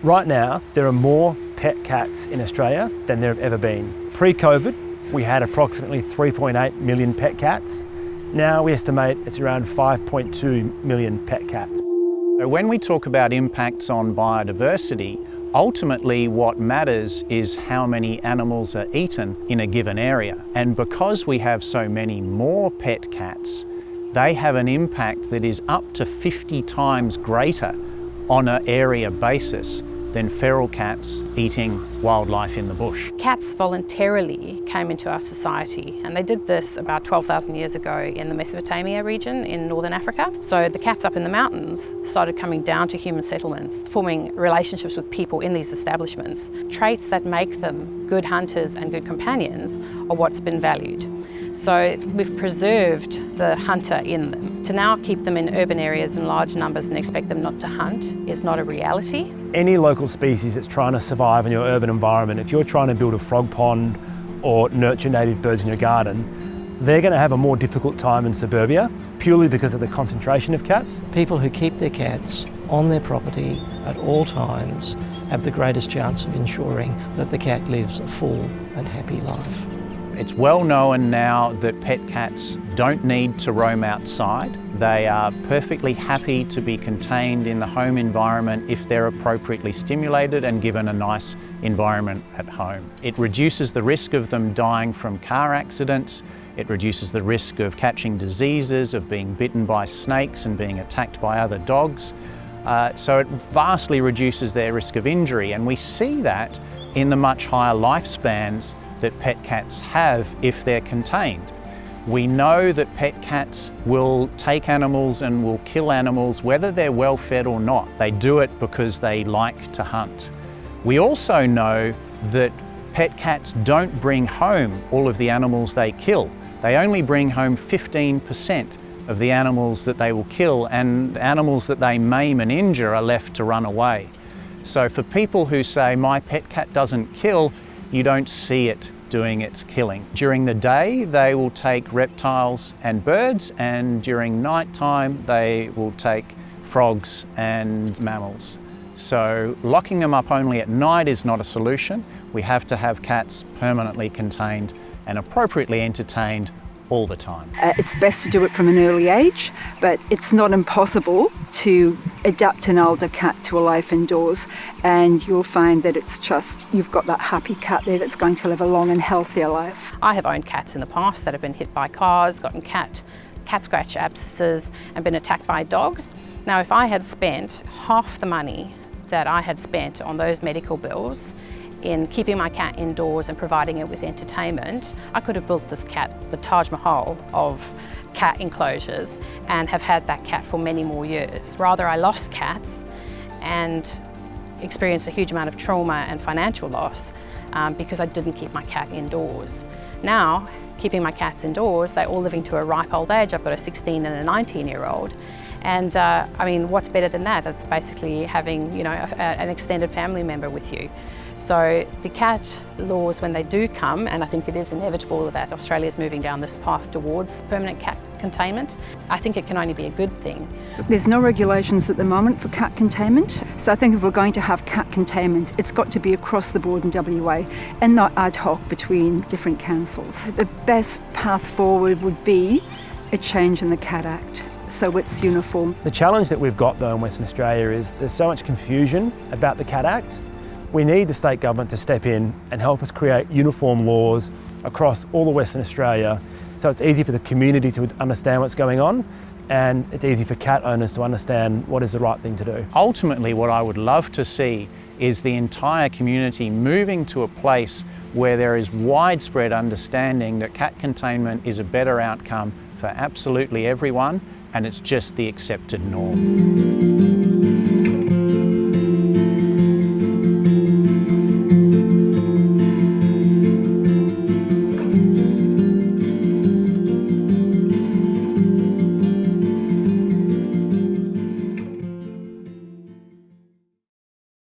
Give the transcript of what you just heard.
Right now, there are more pet cats in Australia than there have ever been. Pre-COVID, we had approximately 3.8 million pet cats. Now we estimate it's around 5.2 million pet cats. When we talk about impacts on biodiversity, ultimately what matters is how many animals are eaten in a given area. And because we have so many more pet cats, they have an impact that is up to 50 times greater on an area basis than feral cats eating wildlife in the bush. Cats voluntarily came into our society, and they did this about 12,000 years ago in the Mesopotamia region in northern Africa. So the cats up in the mountains started coming down to human settlements, forming relationships with people in these establishments. Traits that make them good hunters and good companions are what's been valued. So we've preserved the hunter in them. To now keep them in urban areas in large numbers and expect them not to hunt is not a reality. Any local species that's trying to survive in your urban environment, if you're trying to build a frog pond or nurture native birds in your garden, they're going to have a more difficult time in suburbia, purely because of the concentration of cats. People who keep their cats on their property at all times have the greatest chance of ensuring that the cat lives a full and happy life. It's well known now that pet cats don't need to roam outside. They are perfectly happy to be contained in the home environment if they're appropriately stimulated and given a nice environment at home. It reduces the risk of them dying from car accidents. It reduces the risk of catching diseases, of being bitten by snakes and being attacked by other dogs. So it vastly reduces their risk of injury, and we see that in the much higher lifespans that pet cats have if they're contained. We know that pet cats will take animals and will kill animals whether they're well fed or not. They do it because they like to hunt. We also know that pet cats don't bring home all of the animals they kill. They only bring home 15% of the animals that they will kill, and animals that they maim and injure are left to run away. So for people who say, my pet cat doesn't kill, you don't see it doing its killing. During the day, they will take reptiles and birds, and during night time, they will take frogs and mammals. So locking them up only at night is not a solution. We have to have cats permanently contained and appropriately entertained all the time. It's best to do it from an early age, but it's not impossible to adapt an older cat to a life indoors, and you'll find that it's just, you've got that happy cat there that's going to live a long and healthier life. I have owned cats in the past that have been hit by cars, gotten cat scratch abscesses and been attacked by dogs. Now, if I had spent half the money that I had spent on those medical bills in keeping my cat indoors and providing it with entertainment, I could have built this cat the Taj Mahal of cat enclosures and have had that cat for many more years. Rather, I lost cats and experienced a huge amount of trauma and financial loss because I didn't keep my cat indoors. Now, keeping my cats indoors, they're all living to a ripe old age. I've got a 16 and a 19-year-old. And I mean, what's better than that? That's basically having, you know, an extended family member with you. So the cat laws, when they do come, and I think it is inevitable that Australia's moving down this path towards permanent cat containment, I think it can only be a good thing. There's no regulations at the moment for cat containment, so I think if we're going to have cat containment, it's got to be across the board in WA and not ad hoc between different councils. The best path forward would be a change in the Cat Act, so it's uniform. The challenge that we've got though in Western Australia is there's so much confusion about the Cat Act. We need the state government to step in and help us create uniform laws across all of Western Australia, so it's easy for the community to understand what's going on, and it's easy for cat owners to understand what is the right thing to do. Ultimately, what I would love to see is the entire community moving to a place where there is widespread understanding that cat containment is a better outcome for absolutely everyone, and it's just the accepted norm.